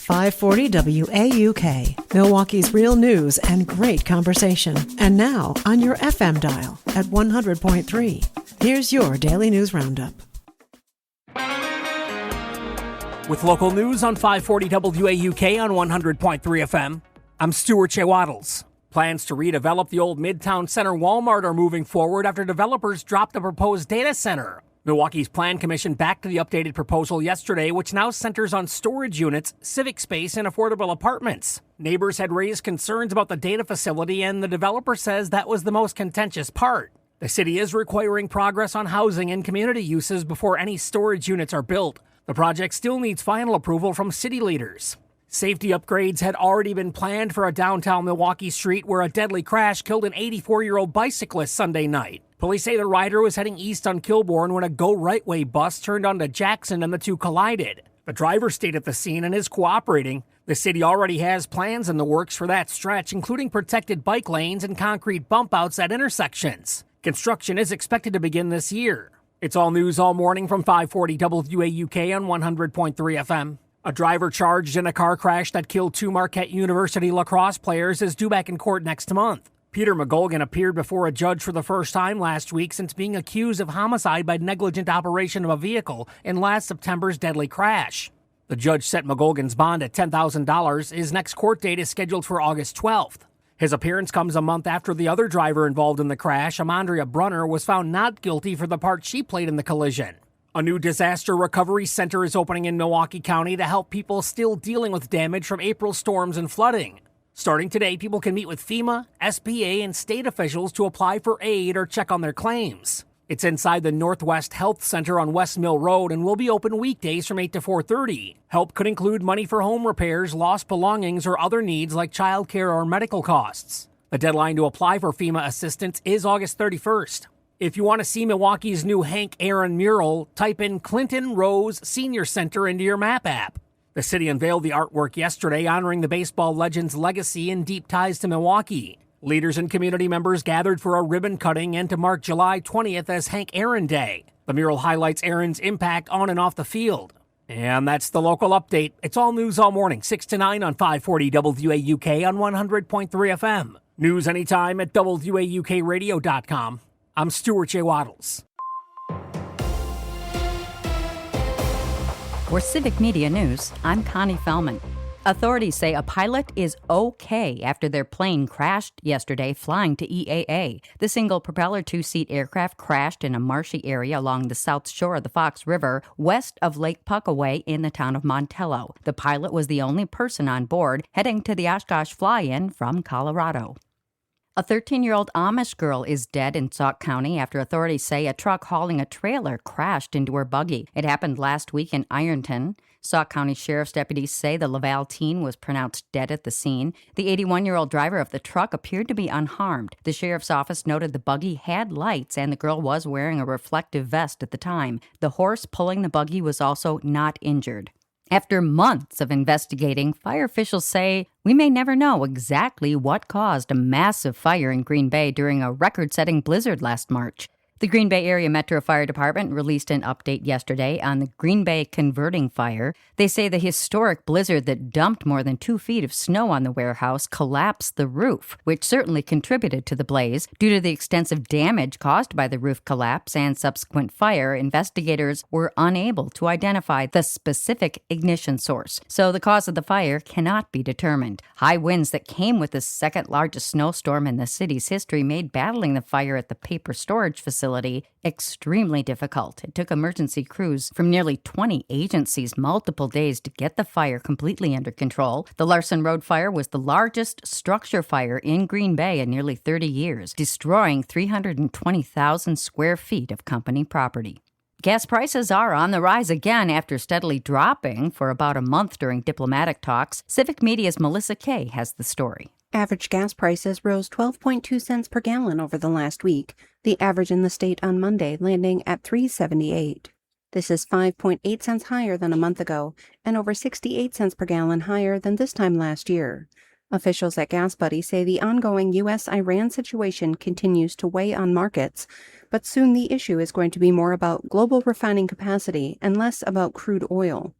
540 WAUK, Milwaukee's real news and great conversation. And now on your FM dial at 100.3. Here's your Daily News Roundup. With local news on 540 WAUK on 100.3 FM, I'm Stuart J. Waddles. Plans to redevelop the old Midtown Center Walmart are moving forward after developers dropped the proposed data center. Milwaukee's Plan Commission backed the updated proposal yesterday, which now centers on storage units, civic space, and affordable apartments. Neighbors had raised concerns about the data facility, and the developer says that was the most contentious part. The city is requiring progress on housing and community uses before any storage units are built. The project still needs final approval from city leaders. Safety upgrades had already been planned for a downtown Milwaukee street where a deadly crash killed an 84-year-old bicyclist Sunday night. Police say the rider was heading east on Kilbourne when a Go Right Way bus turned onto Jackson and the two collided. The driver stayed at the scene and is cooperating. The city already has plans in the works for that stretch, including protected bike lanes and concrete bump outs at intersections. Construction is expected to begin this year. It's all news all morning from 540 WAUK on 100.3 FM. A driver charged in a car crash that killed two Marquette University lacrosse players is due back in court next month. Peter McGolgan appeared before a judge for the first time last week since being accused of homicide by negligent operation of a vehicle in last September's deadly crash. The judge set McGolgan's bond at $10,000. His next court date is scheduled for August 12th. His appearance comes a month after the other driver involved in the crash, Amandria Brunner, was found not guilty for the part she played in the collision. A new disaster recovery center is opening in Milwaukee County to help people still dealing with damage from April storms and flooding. Starting today, people can meet with FEMA, SBA, and state officials to apply for aid or check on their claims. It's inside the Northwest Health Center on West Mill Road and will be open weekdays from 8 to 4:30. Help could include money for home repairs, lost belongings, or other needs like childcare or medical costs. The deadline to apply for FEMA assistance is August 31st. If you want to see Milwaukee's new Hank Aaron mural, type in Clinton Rose Senior Center into your map app. The city unveiled the artwork yesterday, honoring the baseball legend's legacy and deep ties to Milwaukee. Leaders and community members gathered for a ribbon cutting and to mark July 20th as Hank Aaron Day. The mural highlights Aaron's impact on and off the field. And that's the local update. It's all news all morning, 6 to 9 on 540 WAUK on 100.3 FM. News anytime at WAUKradio.com. I'm Stuart J. Waddles. For Civic Media News, I'm Connie Fellman. Authorities say a pilot is okay after their plane crashed yesterday flying to EAA. The single-propeller two-seat aircraft crashed in a marshy area along the south shore of the Fox River, west of Lake Puckaway in the town of Montello. The pilot was the only person on board heading to the Oshkosh fly-in from Colorado. A 13-year-old Amish girl is dead in Sauk County after authorities say a truck hauling a trailer crashed into her buggy. It happened last week in Ironton. Sauk County Sheriff's deputies say the Laval teen was pronounced dead at the scene. The 81-year-old driver of the truck appeared to be unharmed. The sheriff's office noted the buggy had lights and the girl was wearing a reflective vest at the time. The horse pulling the buggy was also not injured. After months of investigating, fire officials say we may never know exactly what caused a massive fire in Green Bay during a record-setting blizzard last March. The Green Bay Area Metro Fire Department released an update yesterday on the Green Bay converting fire. They say the historic blizzard that dumped more than 2 feet of snow on the warehouse collapsed the roof, which certainly contributed to the blaze. Due to the extensive damage caused by the roof collapse and subsequent fire, investigators were unable to identify the specific ignition source, so the cause of the fire cannot be determined. High winds that came with the second-largest snowstorm in the city's history made battling the fire at the paper storage facility extremely difficult. It took emergency crews from nearly 20 agencies multiple days to get the fire completely under control. The Larson Road fire was the largest structure fire in Green Bay in nearly 30 years, destroying 320,000 square feet of company property. Gas prices are on the rise again after steadily dropping for about a month during diplomatic talks. Civic Media's Melissa Kay has the story. Average gas prices rose 12.2 cents per gallon over the last week, the average in the state on Monday landing at $3.78. This is 5.8 cents higher than a month ago and over 68 cents per gallon higher than this time last year. Officials at GasBuddy say the ongoing U.S.-Iran situation continues to weigh on markets, but soon the issue is going to be more about global refining capacity and less about crude oil.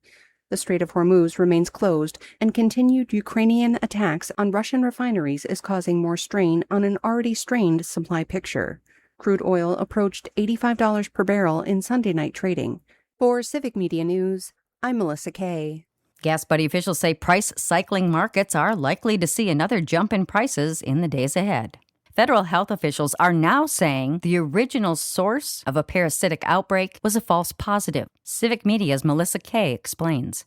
The Strait of Hormuz remains closed, and continued Ukrainian attacks on Russian refineries is causing more strain on an already strained supply picture. Crude oil approached $85 per barrel in Sunday night trading. For Civic Media News, I'm Melissa Kay. Gas Buddy officials say price cycling markets are likely to see another jump in prices in the days ahead. Federal health officials are now saying the original source of a parasitic outbreak was a false positive. Civic Media's Melissa Kay explains.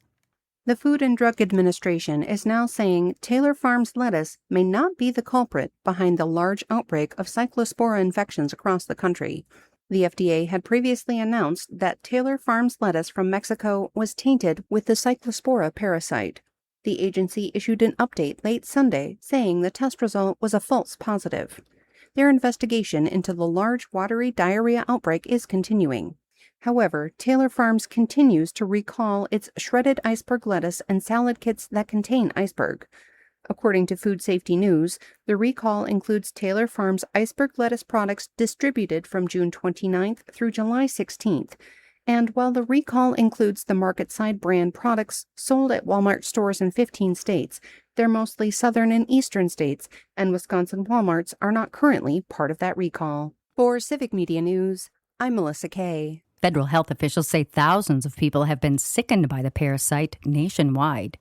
The Food and Drug Administration is now saying Taylor Farms lettuce may not be the culprit behind the large outbreak of cyclospora infections across the country. The FDA had previously announced that Taylor Farms lettuce from Mexico was tainted with the cyclospora parasite. The agency issued an update late Sunday saying the test result was a false positive. Their investigation into the large watery diarrhea outbreak is continuing. However, Taylor Farms continues to recall its shredded iceberg lettuce and salad kits that contain iceberg. According to Food Safety News, the recall includes Taylor Farms iceberg lettuce products distributed from June 29th through July 16th. And while the recall includes the MarketSide brand products sold at Walmart stores in 15 states, they're mostly southern and eastern states, and Wisconsin Walmarts are not currently part of that recall. For Civic Media News, I'm Melissa Kay. Federal health officials say thousands of people have been sickened by the parasite nationwide.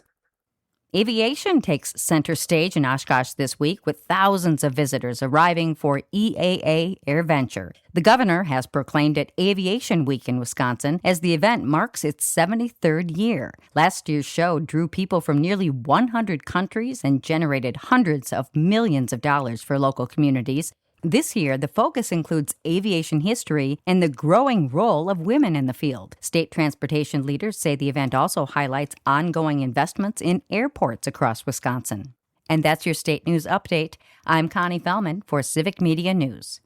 Aviation takes center stage in Oshkosh this week with thousands of visitors arriving for EAA AirVenture. The governor has proclaimed it Aviation Week in Wisconsin as the event marks its 73rd year. Last year's show drew people from nearly 100 countries and generated hundreds of millions of dollars for local communities. This year, the focus includes aviation history and the growing role of women in the field. State transportation leaders say the event also highlights ongoing investments in airports across Wisconsin. And that's your state news update. I'm Connie Fellman for Civic Media News.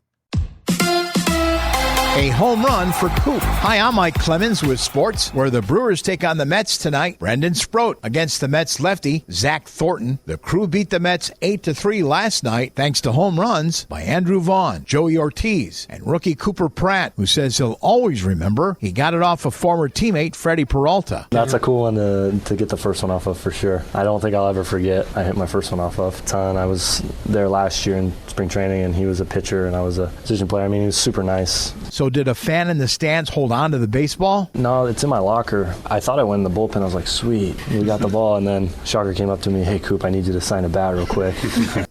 A home run for Coop. Hi, I'm Mike Clemens with sports, where the Brewers take on the Mets tonight. Brendan Sproat against the Mets lefty, Zach Thornton. The Crew beat the Mets 8-3 last night, thanks to home runs by Andrew Vaughn, Joey Ortiz, and rookie Cooper Pratt, who says he'll always remember he got it off a former teammate, Freddie Peralta. That's a cool one to get the first one off of for sure. I don't think I'll ever forget I hit my first one off of. I was there last year in spring training, and he was a pitcher, and I was a position player. I mean, he was super nice. So did a fan in the stands hold on to the baseball? No, it's in my locker. I thought I went in the bullpen. I was like, sweet, we got the ball. And then Shocker came up to me, hey, Coop, I need you to sign a bat real quick.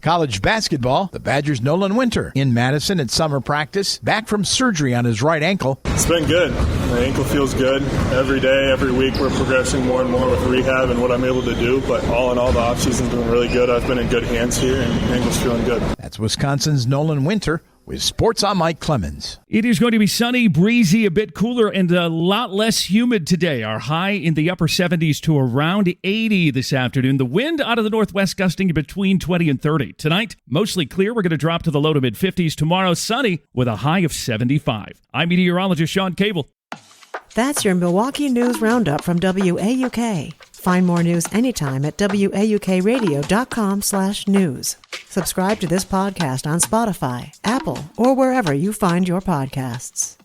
College basketball, the Badgers' Nolan Winter in Madison at summer practice, back from surgery on his right ankle. It's been good. My ankle feels good. Every day, every week, we're progressing more and more with rehab and what I'm able to do. But all in all, the offseason's been really good. I've been in good hands here, and the ankle's feeling good. That's Wisconsin's Nolan Winter. With sports, I'm Mike Clemens. It is going to be sunny, breezy, a bit cooler, and a lot less humid today. Our high in the upper 70s to around 80 this afternoon. The wind out of the northwest gusting between 20 and 30. Tonight, mostly clear. We're going to drop to the low to mid-50s. Tomorrow, sunny with a high of 75. I'm meteorologist Sean Cable. That's your Milwaukee News Roundup from WAUK. Find more news anytime at WAUKradio.com/news. Subscribe to this podcast on Spotify, Apple, or wherever you find your podcasts.